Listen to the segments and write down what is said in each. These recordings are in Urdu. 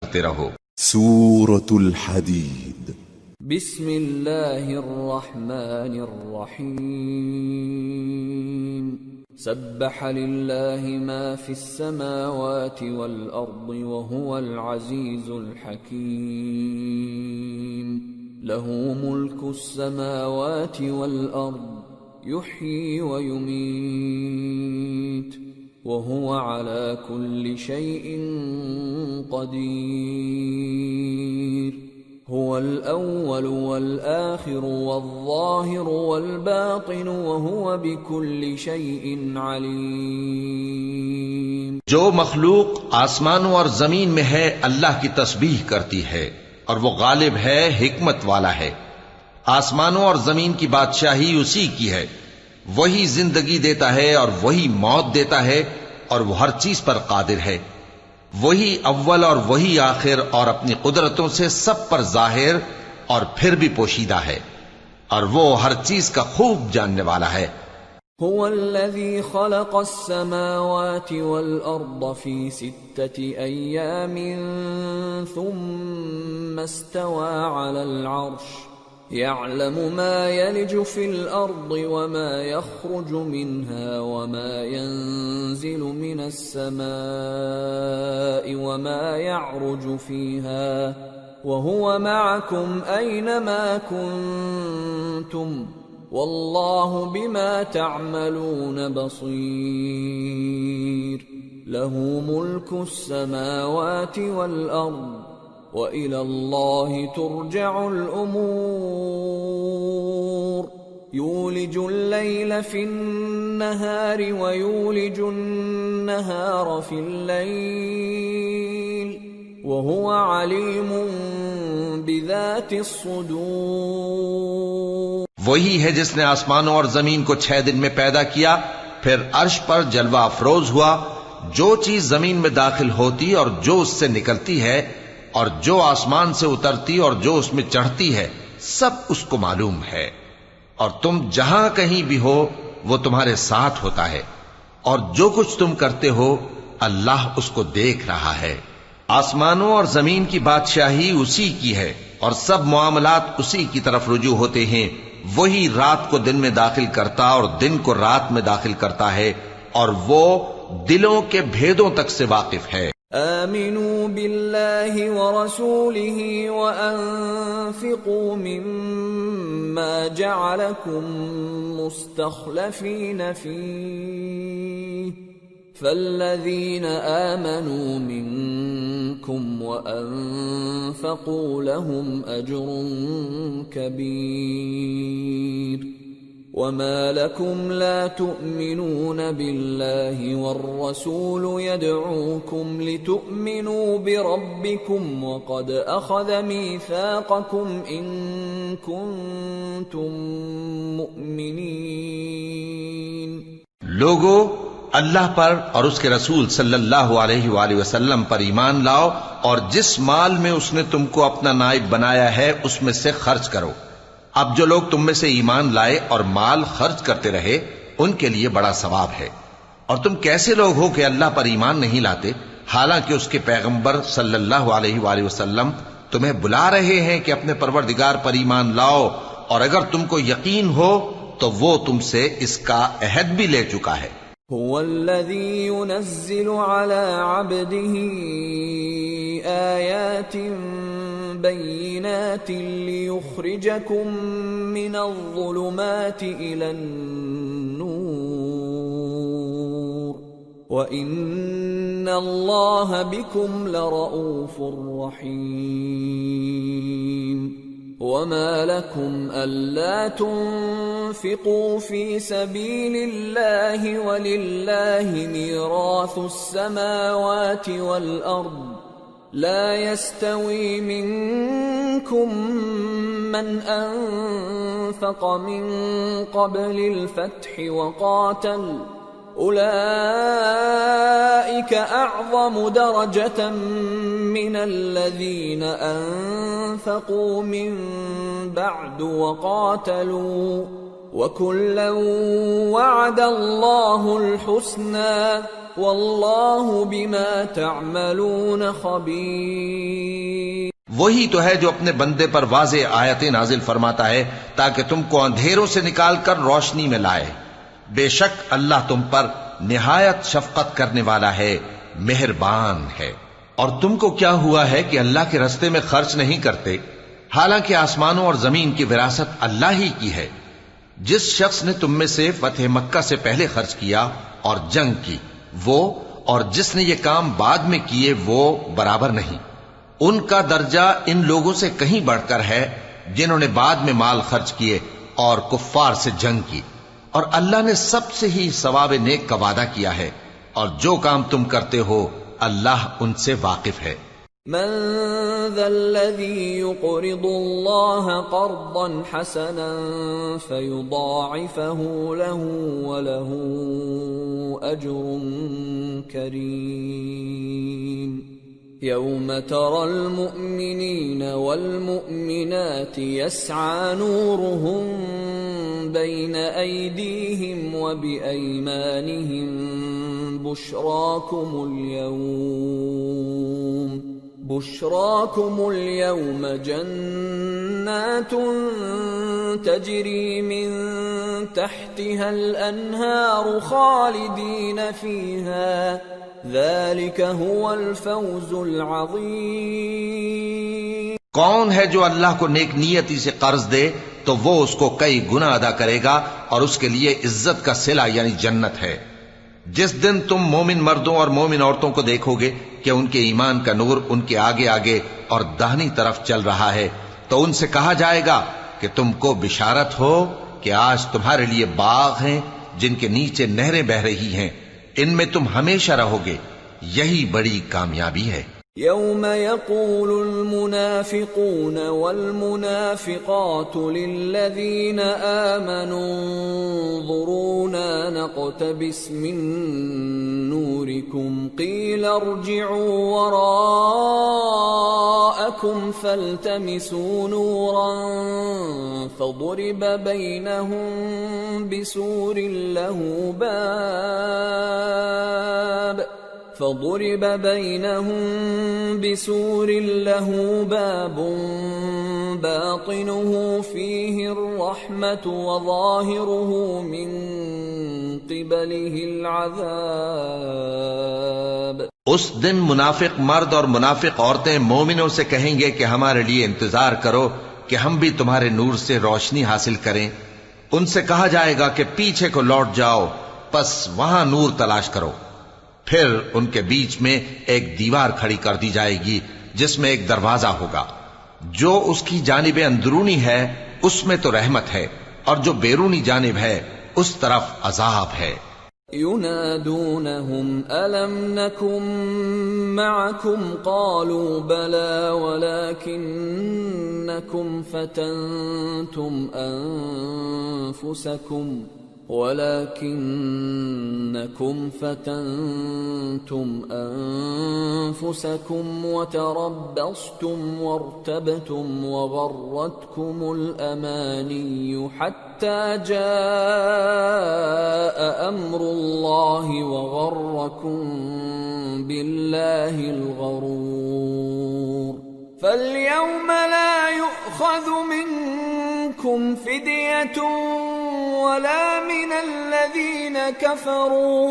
کرتے رہو۔ سورة الحدید بسم اللہ الرحمن الرحیم سبح للہ ما فی السماوات والارض وهو العزیز الحکیم له ملک السماوات والارض یحیی ویمیت وهو على كل شيء قدير هو الأول والآخر والظاهر والباطن وهو بكل شيء عليم۔ جو مخلوق آسمانوں اور زمین میں ہے اللہ کی تسبیح کرتی ہے، اور وہ غالب ہے، حکمت والا ہے۔ آسمانوں اور زمین کی بادشاہی اسی کی ہے، وہی زندگی دیتا ہے اور وہی موت دیتا ہے، اور وہ ہر چیز پر قادر ہے۔ وہی اول اور وہی آخر، اور اپنی قدرتوں سے سب پر ظاہر اور پھر بھی پوشیدہ ہے، اور وہ ہر چیز کا خوب جاننے والا ہے۔ هو الذي خلق السماوات والأرض في 6 أيام ثم استوى على العرش يعلم ما يلج في الأرض وما يخرج منها وما ينزل من السماء وما يعرج فيها وهو معكم أينما كنتم والله بما تعملون بصير له ملك السماوات والأرض وَإِلَى اللَّهِ تُرْجَعُ الْأُمُورُ يُولِجُ اللَّيْلَ فِي النَّهَارِ وَيُولِجُ النَّهَارَ فِي اللَّيْلِ وَهُوَ عَلِيمٌ بِذَاتِ الصُّدُورِ۔ وہی ہے جس نے آسمانوں اور زمین کو 6 دن میں پیدا کیا، پھر عرش پر جلوہ افروز ہوا۔ جو چیز زمین میں داخل ہوتی اور جو اس سے نکلتی ہے، اور جو آسمان سے اترتی اور جو اس میں چڑھتی ہے، سب اس کو معلوم ہے۔ اور تم جہاں کہیں بھی ہو وہ تمہارے ساتھ ہوتا ہے، اور جو کچھ تم کرتے ہو اللہ اس کو دیکھ رہا ہے۔ آسمانوں اور زمین کی بادشاہی اسی کی ہے، اور سب معاملات اسی کی طرف رجوع ہوتے ہیں۔ وہی رات کو دن میں داخل کرتا اور دن کو رات میں داخل کرتا ہے، اور وہ دلوں کے بھیدوں تک سے واقف ہے۔ آمنوا بالله ورسوله وأنفقوا مما جعلكم مستخلفين فيه فالذين آمنوا منكم وأنفقوا لهم أجر كبير وما لكم لا تؤمنون بالله والرسول يدعوكم لتؤمنوا بربكم وقد أخذ ميثاقكم إن كنتم مؤمنين۔ لوگو، اللہ پر اور اس کے رسول صلی اللہ علیہ وآلہ وسلم پر ایمان لاؤ، اور جس مال میں اس نے تم کو اپنا نائب بنایا ہے اس میں سے خرچ کرو۔ اب جو لوگ تم میں سے ایمان لائے اور مال خرچ کرتے رہے ان کے لیے بڑا ثواب ہے۔ اور تم کیسے لوگ ہو کہ اللہ پر ایمان نہیں لاتے، حالانکہ اس کے پیغمبر صلی اللہ علیہ وآلہ وسلم تمہیں بلا رہے ہیں کہ اپنے پروردگار پر ایمان لاؤ، اور اگر تم کو یقین ہو تو وہ تم سے اس کا عہد بھی لے چکا ہے۔ هو الذي ينزل على عبده آيات بينات ليخرجكم من الظلمات إلى النور وَإِنَّ اللَّهَ بِكُمْ لَرَءُوفٌ رَحِيمٌ وَمَا لَكُمْ أَلَّا تُنْفِقُوا فِي سَبِيلِ اللَّهِ وَلِلَّهِ مِيرَاثُ السَّمَاوَاتِ وَالْأَرْضِ لَا يَسْتَوِي مِنْكُمْ مَنْ أَنْفَقَ مِنْ قَبْلِ الْفَتْحِ وَقَاتَلَ أُولَئِكَ أَعْظَمُ دَرَجَةً مِنَ الَّذِينَ أَنفَقُوا مِن بَعْدُ وَقَاتَلُوا وَكُلًّا وَعَدَ اللَّهُ الْحُسْنَى وَاللَّهُ بِمَا تَعْمَلُونَ خَبِيرٌ۔ وہی تو ہے جو اپنے بندے پر واضح آیتیں نازل فرماتا ہے تاکہ تم کو اندھیروں سے نکال کر روشنی میں لائے۔ بے شک اللہ تم پر نہایت شفقت کرنے والا ہے، مہربان ہے۔ اور تم کو کیا ہوا ہے کہ اللہ کے رستے میں خرچ نہیں کرتے، حالانکہ آسمانوں اور زمین کی وراثت اللہ ہی کی ہے۔ جس شخص نے تم میں سے فتح مکہ سے پہلے خرچ کیا اور جنگ کی، وہ اور جس نے یہ کام بعد میں کیے وہ برابر نہیں۔ ان کا درجہ ان لوگوں سے کہیں بڑھ کر ہے جنہوں نے بعد میں مال خرچ کیے اور کفار سے جنگ کی، اور اللہ نے سب سے ہی ثواب نیک کا وعدہ کیا ہے، اور جو کام تم کرتے ہو اللہ ان سے واقف ہے۔ من ذا الذي يقرض الله قرضا حسنا فيضاعفه له وله أجر كريم يوم ترى المؤمنين والمؤمنات يسعى نورهم بين أيديهم وبأيمانهم بشراكم اليوم جنات تجري من تحتها الأنهار خالدين فيها ذلك هو الفوز العظيم۔ کون ہے جو اللہ کو نیک نیتی سے قرض دے تو وہ اس کو کئی گنا ادا کرے گا اور اس کے لیے عزت کا صلہ یعنی جنت ہے۔ جس دن تم مومن مردوں اور مومن عورتوں کو دیکھو گے کہ ان کے ایمان کا نور ان کے آگے آگے اور داہنی طرف چل رہا ہے تو ان سے کہا جائے گا کہ تم کو بشارت ہو کہ آج تمہارے لیے باغ ہیں جن کے نیچے نہریں بہ رہی ہیں، ان میں تم ہمیشہ رہو گے، یہی بڑی کامیابی ہے۔ يوم يقول المنافقون والمنافقات للذين آمنوا انظرونا نقتبس من نوركم قيل ارجعوا وراءكم فالتمسوا نورا فضرب بينهم بسور له باب باطنه فيه الرحمة وظاهره من قبله العذاب۔ اس دن منافق مرد اور منافق عورتیں مومنوں سے کہیں گے کہ ہمارے لیے انتظار کرو کہ ہم بھی تمہارے نور سے روشنی حاصل کریں۔ ان سے کہا جائے گا کہ پیچھے کو لوٹ جاؤ، پس وہاں نور تلاش کرو۔ پھر ان کے بیچ میں ایک دیوار کھڑی کر دی جائے گی جس میں ایک دروازہ ہوگا، جو اس کی جانب اندرونی ہے اس میں تو رحمت ہے، اور جو بیرونی جانب ہے اس طرف عذاب ہے۔ ينادونهم ألم نكن معكم قالوا بلى ولكنكم فتنتم أنفسكم وتربصتم وارتبتم وغرتكم الأماني حتى جاء أمر الله وغركم بالله الغرور فاليوم لا يؤخذ منكم فدية ولا من الذين كفروا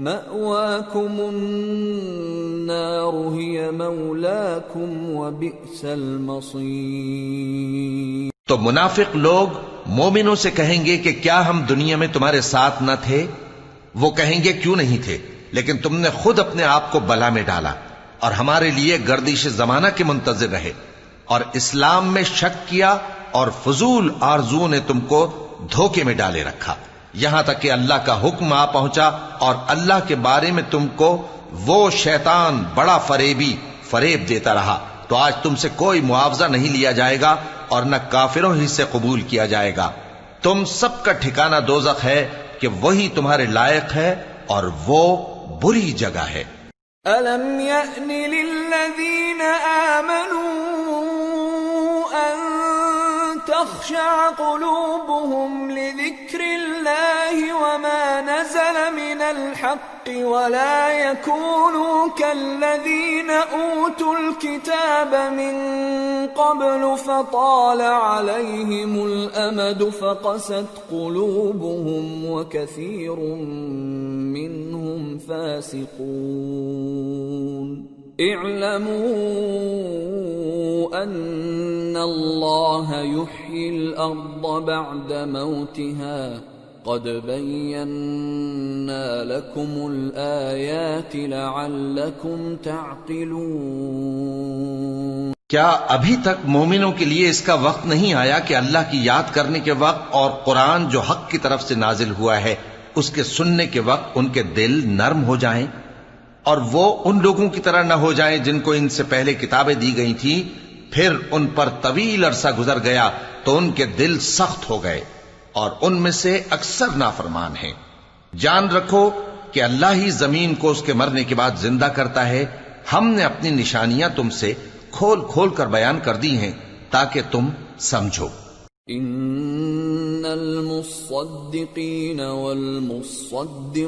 مأواكم النار هي مولاكم وبئس المصير۔ تو منافق لوگ مومنوں سے کہیں گے کہ کیا ہم دنیا میں تمہارے ساتھ نہ تھے؟ وہ کہیں گے کیوں نہیں تھے، لیکن تم نے خود اپنے آپ کو بلا میں ڈالا اور ہمارے لیے گردش زمانہ کے منتظر رہے اور اسلام میں شک کیا اور فضول آرزو نے تم کو دھوکے میں ڈالے رکھا، یہاں تک کہ اللہ کا حکم آ پہنچا اور اللہ کے بارے میں تم کو وہ شیطان بڑا فریب دیتا رہا، تو آج تم سے کوئی معاوضہ نہیں لیا جائے گا اور نہ کافروں ہی سے قبول کیا جائے گا۔ تم سب کا ٹھکانہ دوزخ ہے کہ وہی تمہارے لائق ہے اور وہ بری جگہ ہے۔ أَلَمْ يَأْنِ لِلَّذِينَ آمَنُوا أَن تَخْشَعَ قُلُوبُهُمْ لِذِكْرِ اللَّهِ وَمَا نَزَلَ مِنَ الحق ولا يكونوا كالذين أوتوا الكتاب من قبل فطال عليهم الأمد فقست قلوبهم وكثير منهم فاسقون اعلموا أن الله يحيي الأرض بعد موتها قد بينا لكم الآيات لعلكم تعقلون۔ کیا ابھی تک مومنوں کے لیے اس کا وقت نہیں آیا کہ اللہ کی یاد کرنے کے وقت اور قرآن جو حق کی طرف سے نازل ہوا ہے اس کے سننے کے وقت ان کے دل نرم ہو جائیں اور وہ ان لوگوں کی طرح نہ ہو جائیں جن کو ان سے پہلے کتابیں دی گئی تھیں، پھر ان پر طویل عرصہ گزر گیا تو ان کے دل سخت ہو گئے اور ان میں سے اکثر نافرمان ہیں۔ جان رکھو کہ اللہ ہی زمین کو اس کے مرنے کے بعد زندہ کرتا ہے۔ ہم نے اپنی نشانیاں تم سے کھول کھول کر بیان کر دی ہیں تاکہ تم سمجھو۔ ان المصدقین والمصدقات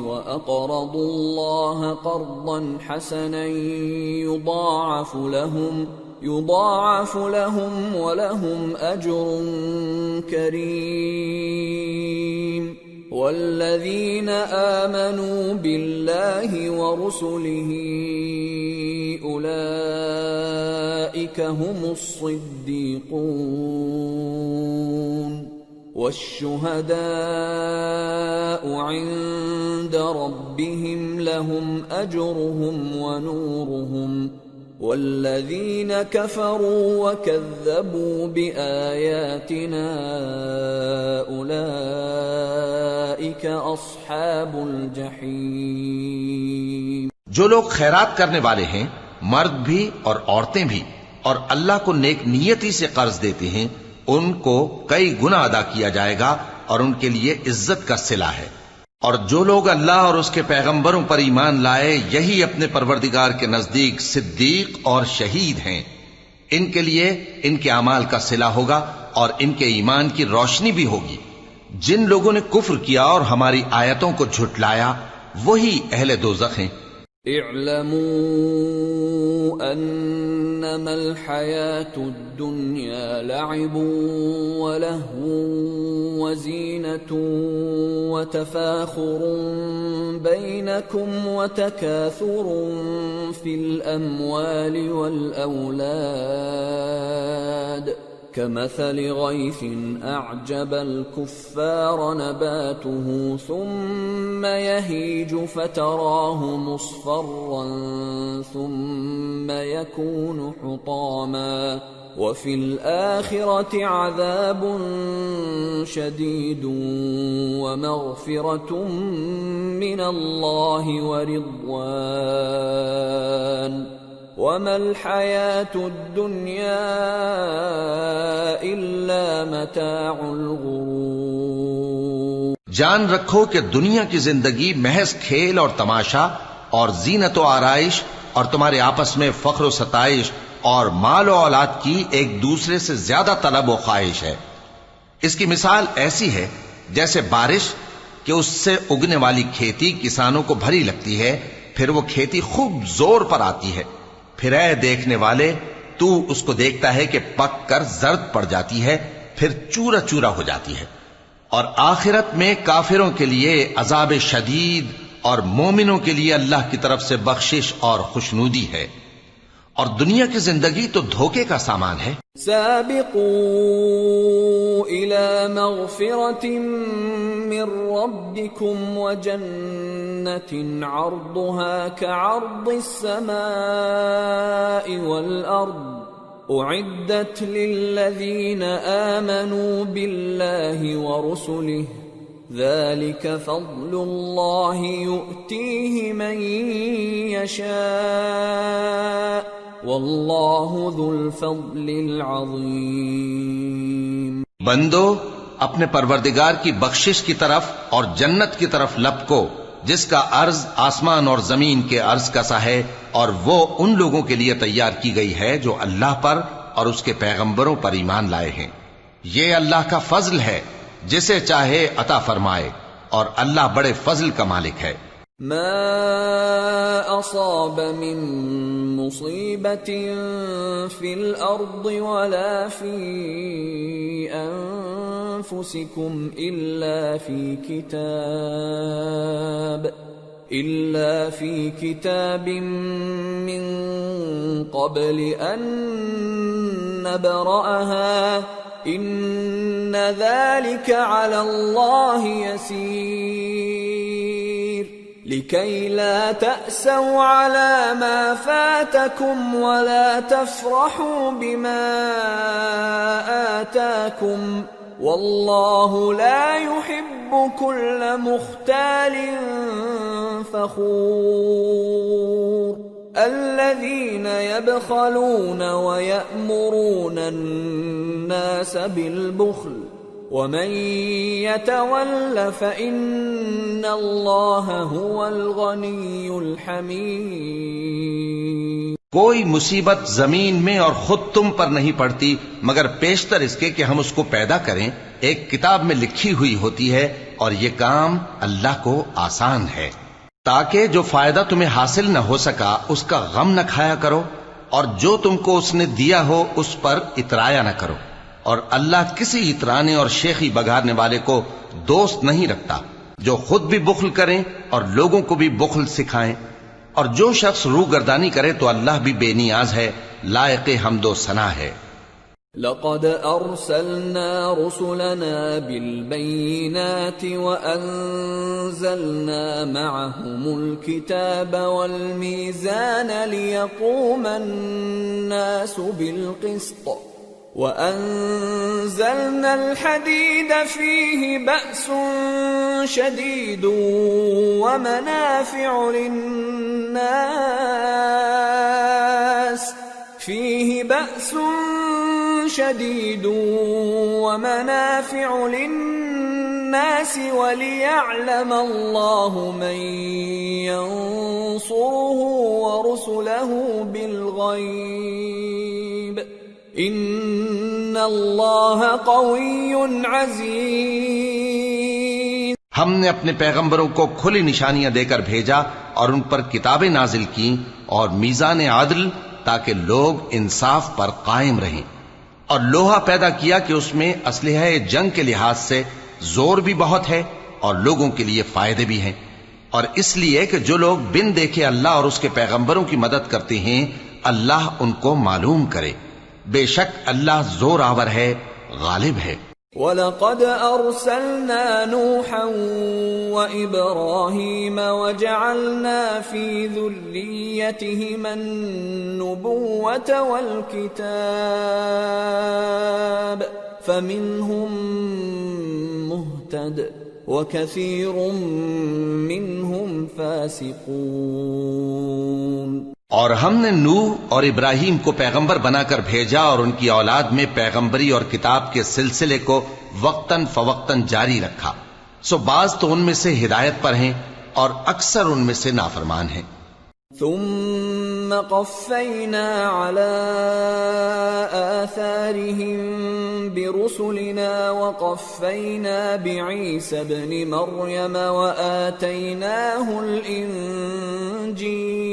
واقرضوا الله قرضا حسنا يضاعف لهم ولهم أجر كريم والذين آمنوا بالله ورسله أولئك هم الصديقون والشهداء عند ربهم لهم أجرهم ونورهم والذين كفروا وكذبوا بآياتنا أولئك أصحاب الجحيم۔ جو لوگ خیرات کرنے والے ہیں، مرد بھی اور عورتیں بھی، اور اللہ کو نیک نیتی سے قرض دیتے ہیں، ان کو کئی گنا ادا کیا جائے گا اور ان کے لیے عزت کا صلہ ہے۔ اور جو لوگ اللہ اور اس کے پیغمبروں پر ایمان لائے یہی اپنے پروردگار کے نزدیک صدیق اور شہید ہیں، ان کے لیے ان کے اعمال کا صلہ ہوگا اور ان کے ایمان کی روشنی بھی ہوگی۔ جن لوگوں نے کفر کیا اور ہماری آیتوں کو جھٹلایا وہی اہل دوزخ ہیں۔ اعلموا انما الحياة الدنيا لعب ولهو وزينة وتفاخر بينكم وتكاثر في الأموال والأولاد كمثل غيث أعجب الكفار نباته ثم يهيج فتراه مصفرا ثم يكون حطاما وفي الآخرة عذاب شديد ومغفرة من الله ورضوان وما الحياة الدنيا إلا متاع الغرور۔ جان رکھو کہ دنیا کی زندگی محض کھیل اور تماشا اور زینت و آرائش اور تمہارے آپس میں فخر و ستائش اور مال و اولاد کی ایک دوسرے سے زیادہ طلب و خواہش ہے۔ اس کی مثال ایسی ہے جیسے بارش کہ اس سے اگنے والی کھیتی کسانوں کو بھری لگتی ہے، پھر وہ کھیتی خوب زور پر آتی ہے، پھر اے دیکھنے والے تو اس کو دیکھتا ہے کہ پک کر زرد پڑ جاتی ہے، پھر چورا چورا ہو جاتی ہے۔ اور آخرت میں کافروں کے لیے عذاب شدید اور مومنوں کے لیے اللہ کی طرف سے بخشش اور خوشنودی ہے، اور دنیا کی زندگی تو دھوکے کا سامان ہے۔ سابقوا إلى مغفرة من ربكم وجنة عرضها كعرض السماء والأرض أعدت للذين آمنوا بالله ورسله ذلك فضل الله يؤتيه من يشاء واللہ ذو الفضل العظیم۔ بندو اپنے پروردگار کی بخشش کی طرف اور جنت کی طرف لپکو جس کا عرض آسمان اور زمین کے عرض کا سا ہے، اور وہ ان لوگوں کے لیے تیار کی گئی ہے جو اللہ پر اور اس کے پیغمبروں پر ایمان لائے ہیں۔ یہ اللہ کا فضل ہے، جسے چاہے عطا فرمائے، اور اللہ بڑے فضل کا مالک ہے۔ ما أصاب من مصيبة في الأرض ولا في أنفسكم إلا في كتاب من قبل أن نبرأها إن ذلك على الله يسير لكي لا تأسوا على ما فاتكم ولا تفرحوا بما آتاكم والله لا يحب كل مختال فخور الذين يبخلون ويأمرون الناس بالبخل ومن يتول فإن الله هو الغني الحميد۔ کوئی مصیبت زمین میں اور خود تم پر نہیں پڑتی مگر پیشتر اس کے کہ ہم اس کو پیدا کریں، ایک کتاب میں لکھی ہوئی ہوتی ہے، اور یہ کام اللہ کو آسان ہے، تاکہ جو فائدہ تمہیں حاصل نہ ہو سکا اس کا غم نہ کھایا کرو، اور جو تم کو اس نے دیا ہو اس پر اترایا نہ کرو، اور اللہ کسی اترانے اور شیخی بگاڑنے والے کو دوست نہیں رکھتا، جو خود بھی بخل کریں اور لوگوں کو بھی بخل سکھائیں، اور جو شخص روگردانی کرے تو اللہ بھی بے نیاز ہے، لائق حمد و ثنا ہے۔ لقد أرسلنا رسلنا بالبينات وأنزلنا معهم الكتاب والميزان ليقوم الناس بالقسط وأنزلنا الحديد فيه بأس شديد ومنافع للناس وليعلم الله من ينصره ورسله بالغيب إن الله قوي عزيز۔ ہم نے اپنے پیغمبروں کو کھلی نشانیاں دے کر بھیجا اور ان پر کتابیں نازل کی اور میزان عدل، تاکہ لوگ انصاف پر قائم رہیں، اور لوہا پیدا کیا کہ اس میں اسلحہ جنگ کے لحاظ سے زور بھی بہت ہے اور لوگوں کے لیے فائدے بھی ہیں، اور اس لیے کہ جو لوگ بن دیکھے اللہ اور اس کے پیغمبروں کی مدد کرتے ہیں اللہ ان کو معلوم کرے، بے شک اللہ زور آور ہے، غالب ہے۔ وَلَقَدْ أَرْسَلْنَا نُوحًا وَإِبْرَاهِيمَ وَجَعَلْنَا فِي ذُرِّيَّتِهِمَا النُّبُوَّةَ وَالْكِتَابَ فَمِنْهُمْ مُهْتَدٍ وَكَثِيرٌ مِّنْهُمْ فَاسِقُونَ۔ اور ہم نے نوح اور ابراہیم کو پیغمبر بنا کر بھیجا اور ان کی اولاد میں پیغمبری اور کتاب کے سلسلے کو وقتاً فوقتاً جاری رکھا، سو بعض تو ان میں سے ہدایت پر ہیں اور اکثر ان میں سے نافرمان ہیں۔ ثم قفينا على آثارهم برسلنا وقفينا بعيسى ابن مريم وآتيناه الإنجيل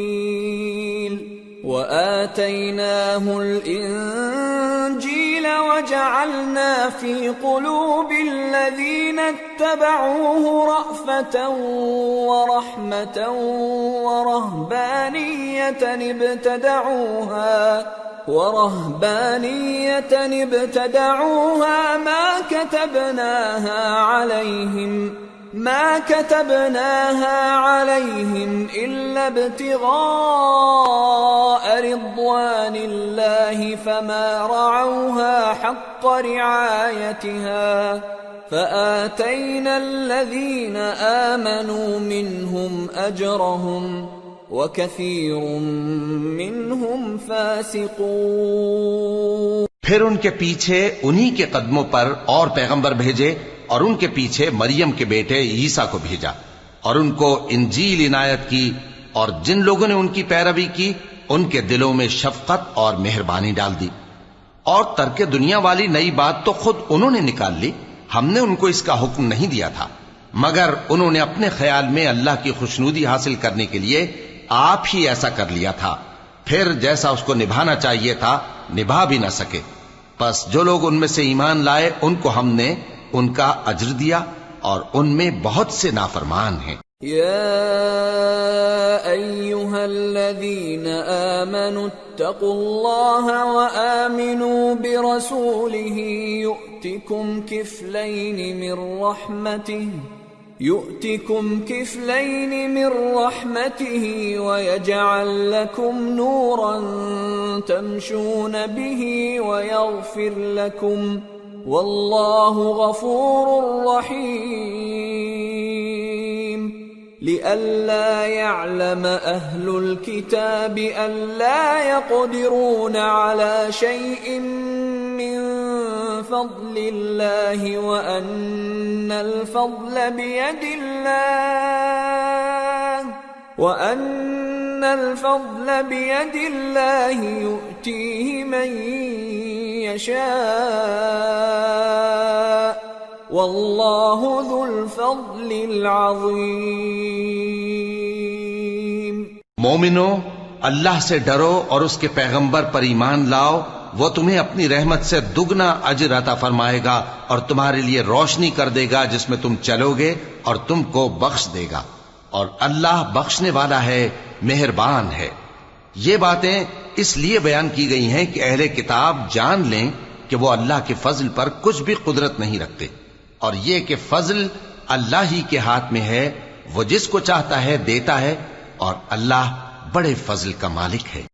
وجعلنا في قلوب الذين اتبعوه رأفة ورحمة ورهبانية ابتدعوها ما كتبناها عليهم إلا ابتغاء رضوان الله فما رعوها حق رعايتها فآتينا الذين آمنوا منهم أجرهم وكثير منهم فاسقون۔ پھر ان کے پیچھے انہی کے قدموں پر اور پیغمبر بھیجے اور ان کے پیچھے مریم کے بیٹے عیسیٰ کو بھیجا اور ان کو انجیل عنایت کی، اور جن لوگوں نے ان کی پیروی کی ان کے دلوں میں شفقت اور مہربانی ڈال دی، اور ترک دنیا والی نئی بات تو خود انہوں نے نکال لی، ہم نے ان کو اس کا حکم نہیں دیا تھا، مگر انہوں نے اپنے خیال میں اللہ کی خوشنودی حاصل کرنے کے لیے آپ ہی ایسا کر لیا تھا، پھر جیسا اس کو نبھانا چاہیے تھا نبھا بھی نہ سکے۔ پس جو لوگ ان میں سے ایمان لائے ان کو ہم نے ان کا اجر دیا، اور ان میں بہت سے نافرمان ہیں۔ يا أيها الذين آمنوا اتقوا الله وآمنوا برسوله يؤتكم كفلين من رحمته ويجعل لكم نورا تمشون به ويغفر لكم والله غفور رحيم لئلا يعلم أهل الكتاب ألا يقدرون على شيء من فضل الله وأن الفضل بيد الله يؤتيه من يشاء واللہ ذو الفضل العظیم۔ مومنو، اللہ سے ڈرو اور اس کے پیغمبر پر ایمان لاؤ، وہ تمہیں اپنی رحمت سے دگنا اجر عطا فرمائے گا اور تمہارے لیے روشنی کر دے گا جس میں تم چلو گے اور تم کو بخش دے گا، اور اللہ بخشنے والا ہے، مہربان ہے۔ یہ باتیں اس لیے بیان کی گئی ہیں کہ اہل کتاب جان لیں کہ وہ اللہ کے فضل پر کچھ بھی قدرت نہیں رکھتے، اور یہ کہ فضل اللہ ہی کے ہاتھ میں ہے، وہ جس کو چاہتا ہے دیتا ہے، اور اللہ بڑے فضل کا مالک ہے۔